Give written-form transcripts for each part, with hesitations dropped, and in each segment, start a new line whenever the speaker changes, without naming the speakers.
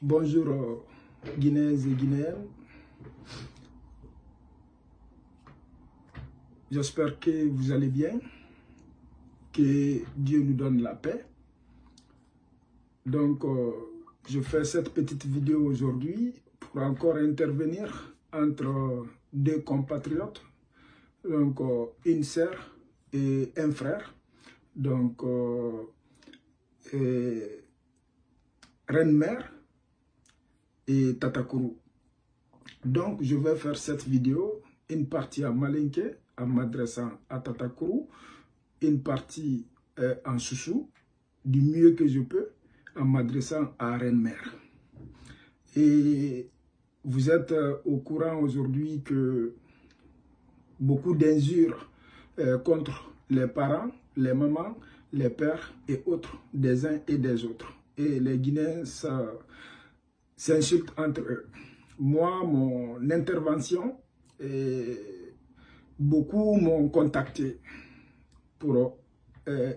Bonjour Guinéens et Guinéennes. J'espère que vous allez bien, que Dieu nous donne la paix. Donc, je fais cette petite vidéo aujourd'hui pour encore intervenir entre deux compatriotes, donc une sœur et un frère. Donc, Reine-Mère et Tatakourou. Donc, je vais faire cette vidéo, une partie à Malinké, en m'adressant à Tatakourou, une partie en Soussou, du mieux que je peux, en m'adressant à Reine-Mère. Et vous êtes au courant aujourd'hui que beaucoup d'injures contre les parents, les mamans, les pères et autres, des uns et des autres. Et les Guinéens s'insultent entre eux. Moi, mon intervention, beaucoup m'ont contacté pour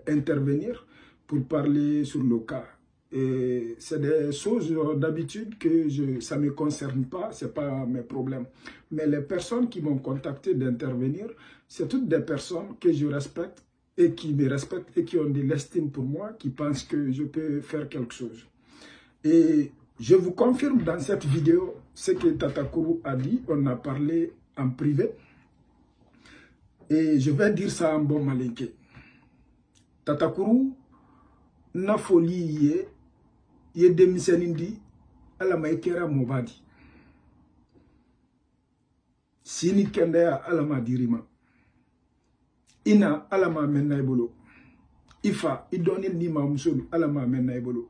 intervenir, pour parler sur le cas. Et c'est des choses d'habitude que ça ne me concerne pas, ce n'est pas mes problèmes. Mais les personnes qui m'ont contacté d'intervenir, c'est toutes des personnes que je respecte et qui me respectent et qui ont de l'estime pour moi, qui pensent que je peux faire quelque chose. Et je vous confirme dans cette vidéo ce que Tatakourou a dit. On a parlé en privé. Et je vais dire ça en bon malinké. Tatakourou n'a folie ye demisenindi ala maikera mobadi. Sini kendea ala madirima. Ina ala ma menna ibolo. Ifa idoni ni ma musolu ala ma menna ibolo.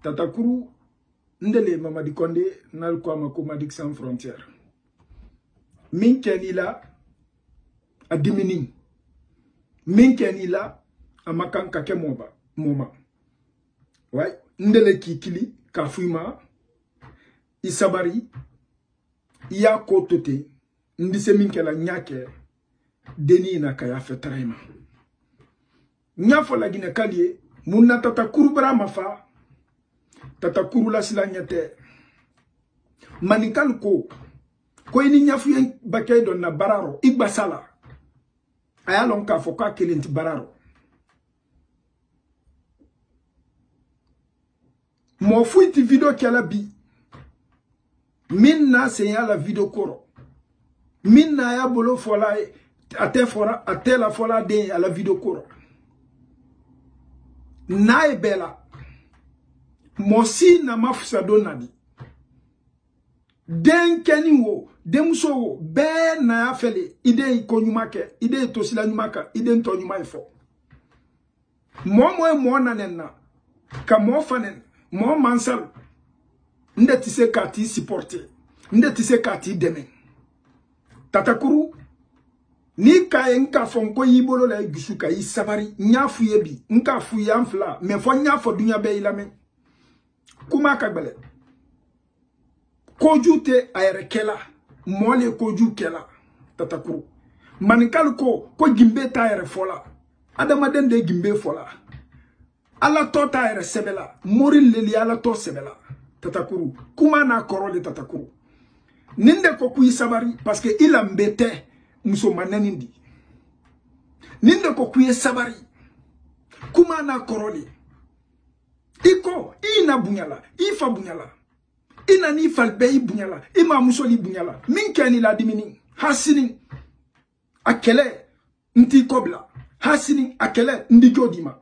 Tatakourou ndele Mamadi Condé nal kwa Makomadik sans frontières. Min kenila a dimini. Min kenila a makan kake moma. Ouais, ndele kikili kafuima isabari iya kotote ndise min kela nyake deni na kaya fetraima. Nyafo la gine kalie muna Tatakourou bra mafa Tatakourou la sila nyete manikal ko ini nyafu yen bakay don na bararo igbasala ayalon ka foka kelenti bararo mo fuiti video kala bi minna se ya la video koro minna ya bolo fola ate la fola de la video koro na e bela mosi na mafusa donadi den keni wo demuso wo be na afele ide ikonyumake ide tosila nyumaka ide ntonyuma ifo mo nanena ka mo fanen mo mansal nde tise kati supporter nde tise kati deme Tatakourou ni ka nka fonko yibolo la gisuka isabari nyafu yebi nka fu yamfla me fo nyafo dunya be ilame kuma kagbele kojute ayrekela mole koju kela Tatakourou manikal ko gimbe ta ayre fola adama dende gimbe fola ala to ta ayre sebela moril leli ala to sebela Tatakourou kuma na korole Tatakourou ninde ko kuyi sabari parce que il ambete muso mananindi ninde ko kuyi sabari kuma na korole iko ina bunyala ifa bunyala ina ni falbe bunyala ima musoli bunyala minkani la dimini hasini akele nti kobla hasini akele ndi jodima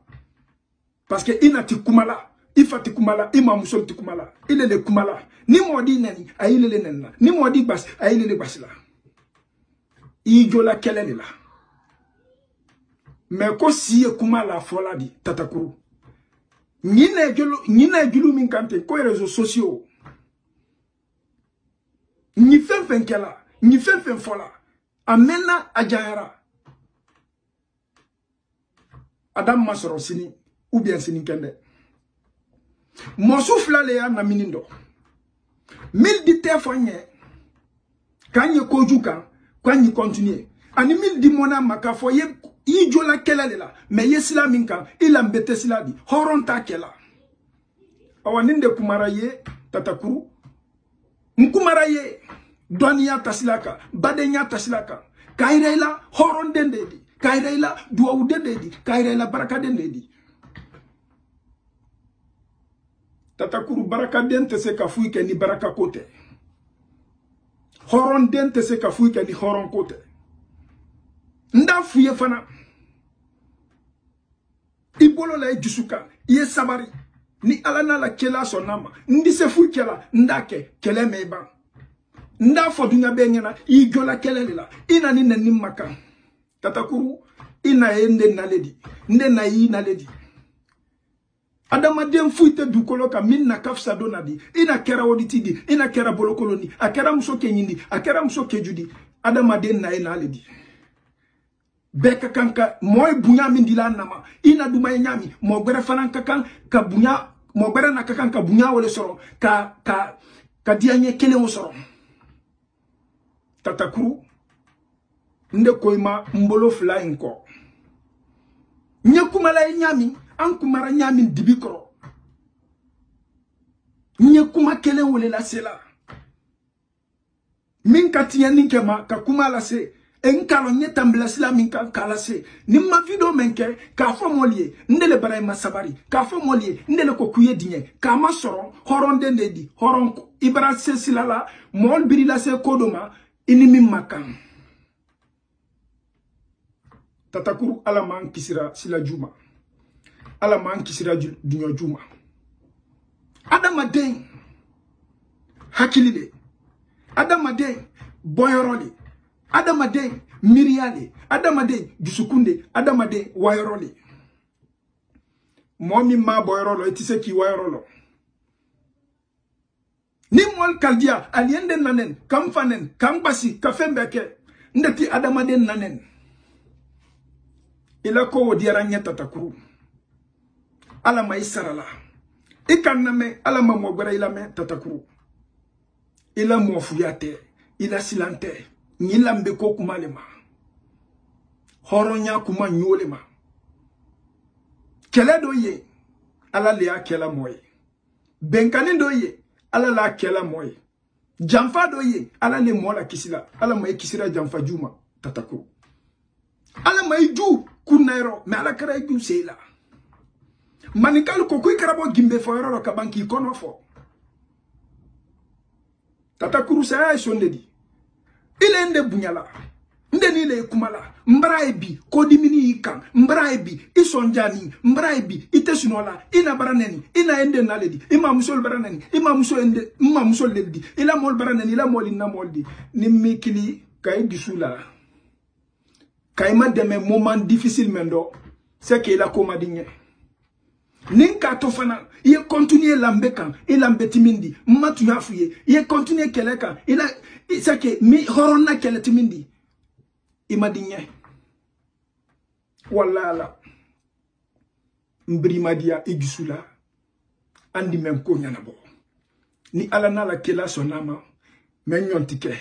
parce que ina ti kumala ifa ti kumala ima musoli ti kumala ile le kumala ni modi nani ayile le nenna ni modi bas ayile le basila ijola kelele la mais ko siye kumala fola di Tatakourou Nina julu min kante ko réseaux sociaux ni fen kela ni fen fola amena ajahara adam masoro sini ou bien sini kende mo soufla le ya na minindo mil di tefonye kanye kojuka kanye continuer ani mil di mona makafo ye ijola kelele la me yesila minka ilambete siladi horonta kela awaninde kumara ye tatakuru nkumara ye doniya tasilaka badenya tasilaka kairela horon dendedi kairela duwawu dendedi kairela baraka dendedi tatakuru baraka den te se ka fuy ke ni baraka kote horon den te se ka fuy ke ni horon kote nda fuye fana ibolo la jusuka ye sabari ni alana la kela sonama ndi se fuy kela ndake kele meba nda fodunya benyana igola kele la ina ni nani maka tatakuru ina ende naledi nde na yi naledi adama den fuite dukolo ka minna kafsa donadi ina kera oditidi ina kera bolokoloni akera muso kenyindi akera muso kejudi adama den na ina aledi beka kanka moy bunya mindila nama ina duma nyami mo gbere fanan kakan ka bunya mo gbere na kakan ka bunya wole soro ka dianye kele wo soro tatakuru nde koyma mbolo fly nko nyekuma la nyami an kumara nyami dibikoro nyekuma kele wole la sela min katiya ninkema ka kuma la se enkalo nyetambla sila min ka kala se nimma video menke ka fo molie ndele baray masabari ka fo molie ndele ko kuye dinye ka ma soro horonde ndedi horon ibra se sila la mol biri la se kodoma inimi makan tatakuru alaman kisira sila juma alaman kisira dunyo juma adama den hakilide adama den boyoroli adama den miriale adama den jusukunde adama den wayoroli momi ma boyorolo etise ki wayorolo ni mol kaldia aliende nanen kamfanen kambasi kafembeke ndeti adama den nanen ila ko wodiara nyata takuru ala ma isarala ikaname ala ma mogara ila me tatakuru ila mofuyate ila silante nyila mbeko kumalema horonya kuma nyolema kele doye ala le akela moye benkani doye ala la akela moye jamfa doye ala le mola kisila ala ma kisira jamfa juma tatakuru ala ma ju kunairo me ala kara ju seila manikal ko kuy karabo gimbe fo yoro ka banki kono fo tatakuru sa sondedi ile nde bunyala nde ni le kumala mbra ebi kodimini ikan mbra ebi isonjani mbra ebi itesunola ina baraneni ina ende naledi ima musol baraneni ima musol ende ima musol ledi ila mol baraneni ila mol ina moldi nimikili kay disula kay ma deme moment difficile mendo c'est que la comadinye ninka tofana ye continuer lambekan e lambetimindi matu yafuye ye continuer keleka ila isake mi horonna keletimindi imadinye wallala mbrimadia igisula andi menko nyanabo ni alana la kela sonama menyontike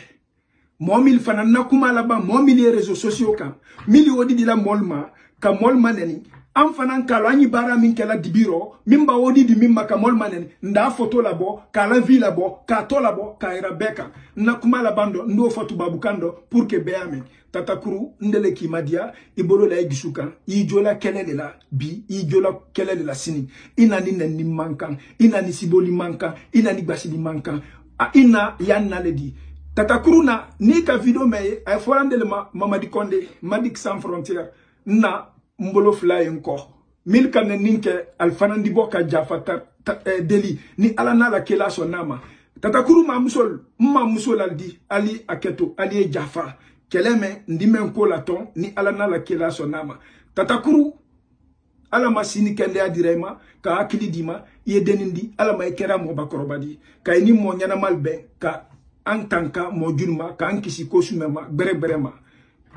momil fana nakuma laba momil les réseaux sociaux kan mili wodi dila molma ka molma neni am fanan kalo anyi bara min kela dibiro mimba wodi di mimma ka molma neni nda photo labo ka la vie labo ka to labo ka ira beka nakuma labando ndo photo babukando pour que beamen tatakuru ndele ki madia ibolo la igisuka ijola kelele la bi ijola kelele la sini inani neni mankan inani siboli mankan inani basili mankan ina yanna ledi tatakuru na ni ka video me ay forandele Mamadi Condé Madik Sans Frontières na mbolo fly nko mil kan ninke alfanandi boka jafata deli ni alana la kela sonama tatakuru ma musol aldi ali aketo ali jafa keleme ndime nko la ton ni alana la kela sonama tatakuru ala masini kende adirema ka akili dima ye denindi ala ma kera mo bakorobadi kay ni mo nyana malbe ka antanka mo junma ka ankisi ko sumema berema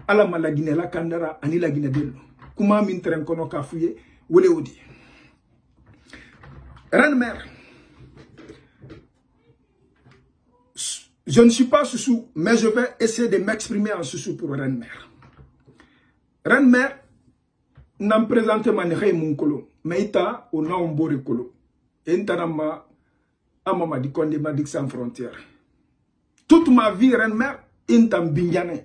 ala ma lagine la kandara ani lagine dello kuma min tren kono ka fuye wole odi Reine Mère, je ne suis pas Soussou, mais je vais essayer de m'exprimer en Soussou pour Reine Mère. Reine Mère n'en présente manere mon kolo mais ita o na ombore kolo entanama à Mamadi Condé Madik sans frontières. Toute ma vie, reine-mère, intam binyane.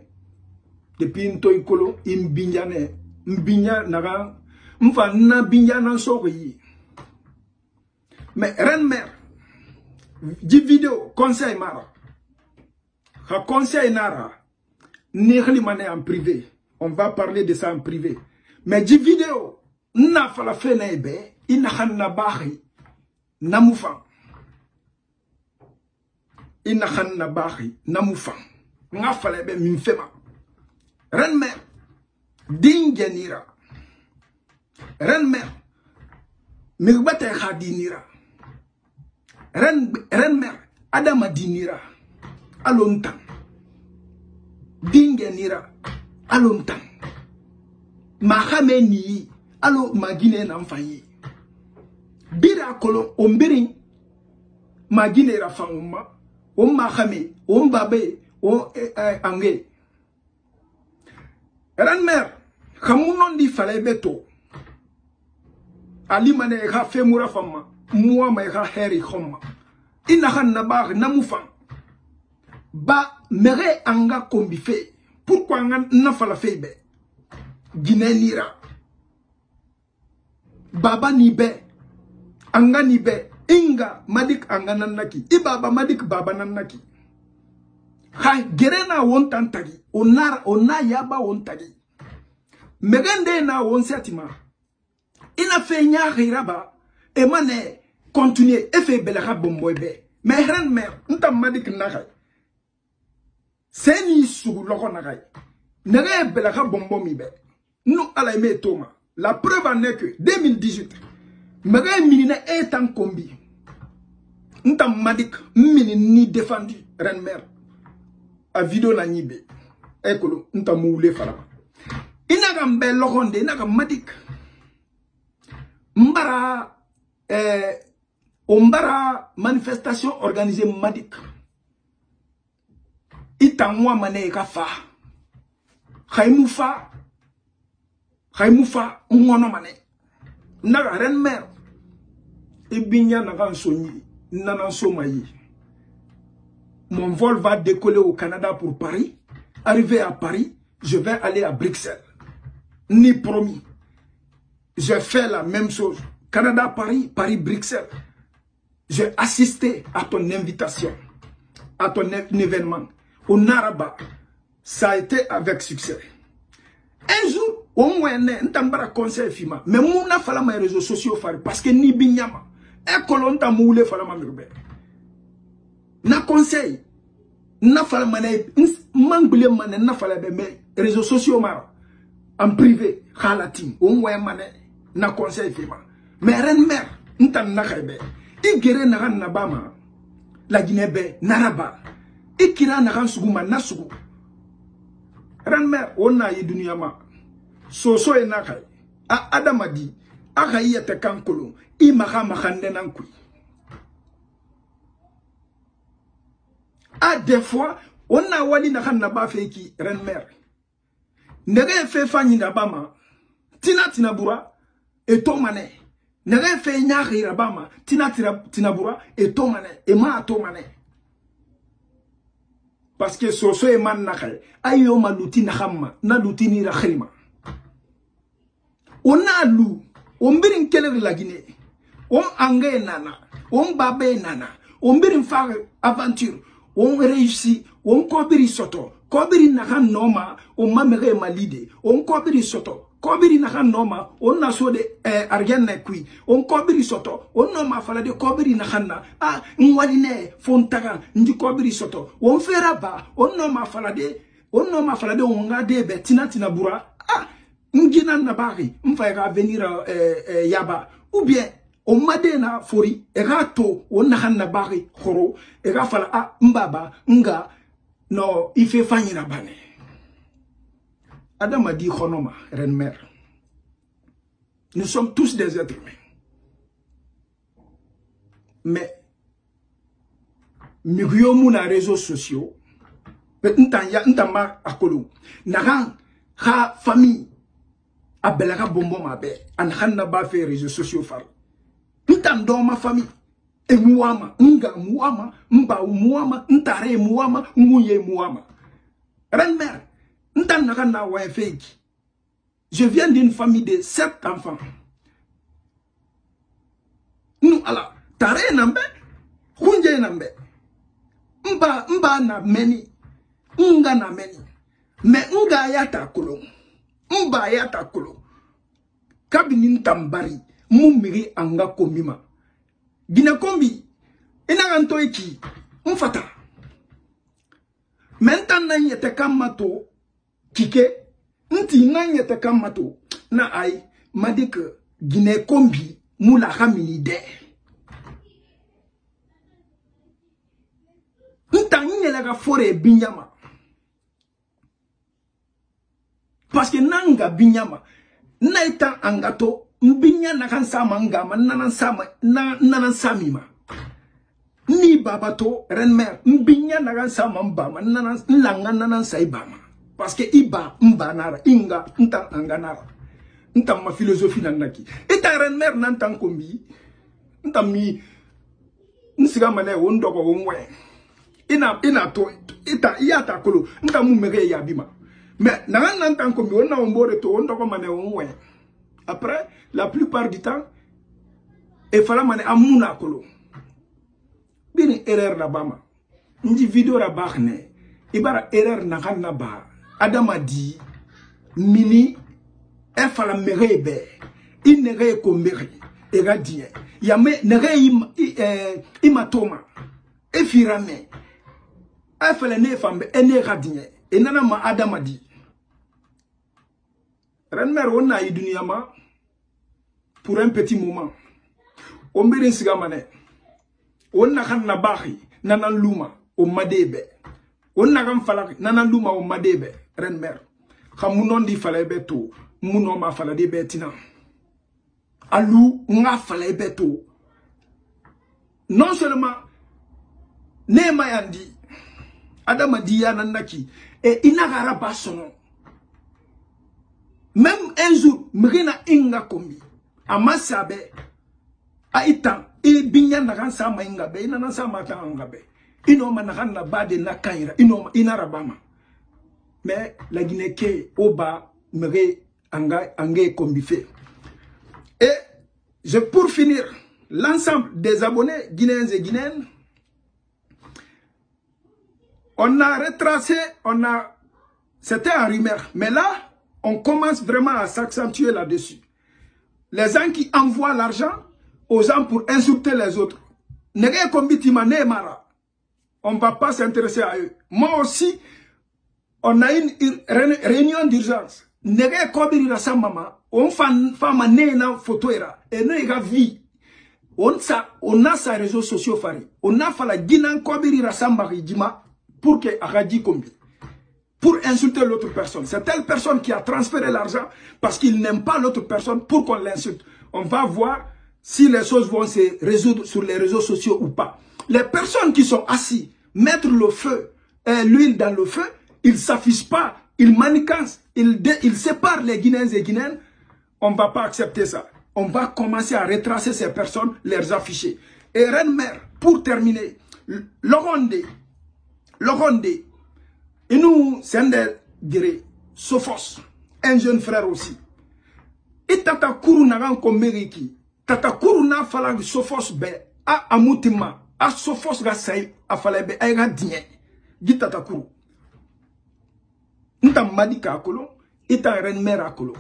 Depuis Ntoy Kolo, in binyane. Mbinya naga, mfa na binyana sori. Mais reine-mère, dit vidéo, conseil mara. Ha conseil nara. Nihli mané en privé. On va parler de ça en privé. Mais dit vidéo, na fala fenebe, ina hanna bahi, namufan. Ina hanna bahi, namufan. Nga fala be minfema. Reine-mère, dingenira. Reine-mère, mirbate khadinira. Reine-mère, adama dinira. Alontan. Dingenira. Alontan. Mahame ni. Alo magine namfayi. Bira kolon ombirin. Magine rafanguma. Mahame. Babe. Ange. Reine-mère, kamunon di fallait beto. Ali mane ka femura fama. Moi ma ka heri khoma. Ina han nabar namufan. Ba mere anga kombife. Pourquoi na fala febe? Guinée nira. Baba nibe. Anga nibe. Inga madik anga nanaki. Ibaba madik baba nanaki. Hai gerena wontantagi. Ona yaba wontagi. Megende na wonsetima. Ina fe nyahiraba. Emane continuer. Efe belaka bomboybe. Mais reine-mère. Nta madik nakai. Seni sugu loko nakai. Nere belaka bombomibe. Nous alaime Thomas. La preuve en est que 2018. Megay minine etan kombi. Nta madik mini ni défendu. Reine-mère. A vidéo na nibe. Ekolo, nta moule falama. Inaga mbe lokonde, inaga madik. Mbara, ombara manifestation organisée madik. Itamwa mane ka fa. Khaimufa. Khaimufa, ngono mane. Naga reine-mère. Ibinya naga nsonyi. Nana somayi. Mon vol va décoller au Canada pour Paris. Arrivé à Paris, je vais aller à Bruxelles. Ni promis. Je fais la même chose. Canada, Paris, Paris, Bruxelles. J'ai assisté à ton invitation, à ton événement. Au Naraba, ça a été avec succès. Un jour, au moins, n'tambara conseil fima. Mais mouna fala mes réseaux sociaux fari parce que ni binyama. Et kolonta moule fala ma mirbe. Na conseil. Na fala mané mangbule mané na fala be mais réseaux sociaux mara en privé khalatim au moins mané na conseil fima mais reine-mère ntan na khaybe igere na kan na bama la Guinée be naraba ikira na kan sugu man na sugu reine-mère onna yi dunia ma soso e na khay a adamadi aka yete kankolo I maka makande nankui. A des fois, on a wali na kan na ba fe ki reine-mère. Nege fe fanyi na bama, tina bura, et tomane. Nege fe nyari na bama, tina bura, et tomane, et ma tomane. Parce que soso e man nakay, ayo ma luti na hamma, na luti ni rakhima. On a lou, on birin keleri la Guinée, on ange nana, on babe nana, on birin faire aventure. On réussit, on kobiri soto, kobiri nakan noma, on mamere malide, on kobiri soto, kobiri nakan noma, on naso de argenne kui, on kobiri soto, on noma fala de kobiri nakana, ah, nwaline, fontaga, ndi kobiri soto, on feraba, on noma fala de, on ngade be, tina bura, ah, ngina nabari, mfaira venir yaba, ou bien, on m'a dit na fori, erato, on n'a na bari, horo, erafala a mbaba, nga, no, il fait fanny na bane. Adam a dit honoma, reine-mère. Nous sommes tous des êtres humains. Mais, nous na réseaux sociaux, n'tama akolo, naran, ha famille, abelaka bonbon ma be, an hanna ba fait réseaux sociaux far. Tout dans ma famille. E muama, nga muama, mba muama, ntare muama, nguye muama. Renmer, ntan nakana wa fake. Je viens d'une famille de 7 enfants. Nous ala, tare nambe, hunje nambe. Mba na meni, nga na meni. Me nga yata kulo. Mba yata kulo. Kabinin tambari, mumiri anga komima. Gina kombi, ina ganto eki, mfata. Mentan na yete kamato, kike, nti na yete kamato, na ay, madik gine kombi, mula hamini de. Nta nye lega fore binyama. Parce que nanga binyama, na ita angato, mbinya nakan sama ngama nanan samima ni babato renmer mbinya nakan sama mbama nanan langa nanan saibama parce que iba mbanara inga nta anganara nta ma philosophie nanaki eta renmer nan tan kombi nta mi nsiga mane wondoko wonwe ina to ita yata kolo nta mu mege ya bima mais nan tan kombi wonna wombore to wondoko mane wonwe. Après, la plupart du temps, il fallait mané amuna kolo. Bini erreur la bama. Ndi vidéo la bahne. Ibara erreur na kanna ba. Adama di mini il fallait merebe. Il nere ko mere. Ega die. Yame nere imatoma. E firame. Il fallait ne fambe ene radie. Et nana ma adama di. Renmer wonna yi duniyama pour un petit moment. On birin sigamane. On na kan na bahi nanan luma o madebe. On na kan falak nanan luma o madebe. Renmer. Khamunon di falebe to. Muno ma falade betina. Alou nga falebe to. Non seulement ne mayandi Adama diya nanaki et inagara basono. Même un jour, mrina inga kombi. Amasabe. Aitan. E binya nagan sama inga be. Ina sama ta anga be. Inoma nagan na bade na kaira. Inoma inarabama. Mais la Guinée ke oba mre anga kombi fait. Et pour finir, l'ensemble des abonnés guinéens et guinéennes, on a retracé, c'était un rumeur. Mais là, on commence vraiment à s'accentuer là-dessus. Les gens qui envoient l'argent aux gens pour insulter les autres. On ne va pas s'intéresser à eux. Moi aussi, on a une réunion d'urgence. On a sa réseaux sociaux. On a fait la Guinée pour que Aradi Kombi. Pour insulter l'autre personne. C'est telle personne qui a transféré l'argent parce qu'il n'aime pas l'autre personne pour qu'on l'insulte. On va voir si les choses vont se résoudre sur les réseaux sociaux ou pas. Les personnes qui sont assis, mettre le feu, l'huile dans le feu, ils ne s'affichent pas, ils manigancent, ils séparent les Guinéens et Guinéennes. On ne va pas accepter ça. On va commencer à retracer ces personnes, les afficher. Et Renmer, pour terminer, Lorondé, et nous, c'est un des Sophos, un jeune frère aussi. Et tata kuru nagan komeriki, tata kuru na falang Sophos be, a amutima, a Sophos ga say, a falebe, a ga dinye, gi tata kuru. Nta madik akolo, ita Renmer akolo.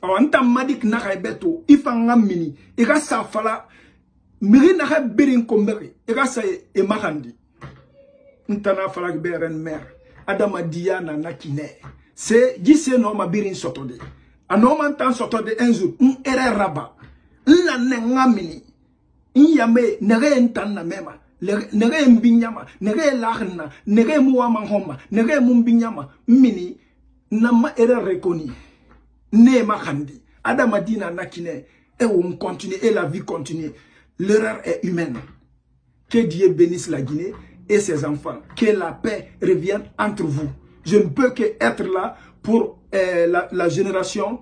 Awa nta madik naka beto, ifa nga mini, ega sa fala, miri naka birin komeri, ega sa e makandi. Nta na falang be Renmer. Adama diya na nakine. C'est gise no ma birin sotode. Anoma tan sotode un jour. Ere raba. La nengamini. Yame nere entan na mema. Nere mbinyama. Nere lahna. Nere muama homa. Nere mumbinyama. Mini. Nama ere rekoni. Ne ma khandi. Adama dina nakine. Et on continue. Et la vie continue. L'erreur est humaine. Que Dieu bénisse la Guinée et ses enfants. Que la paix revienne entre vous. Je ne peux qu'être là pour la génération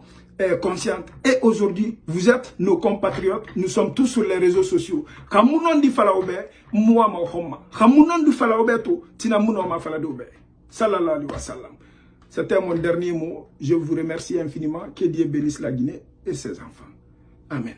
consciente. Et aujourd'hui, vous êtes nos compatriotes. Nous sommes tous sur les réseaux sociaux. Kamounon di falaobe, moi ma homa. Kamounon di falaobe to, tina mouno ma faladobe. Sallallahu alayhi wa sallam. C'était mon dernier mot. Je vous remercie infiniment. Que Dieu bénisse la Guinée et ses enfants. Amen.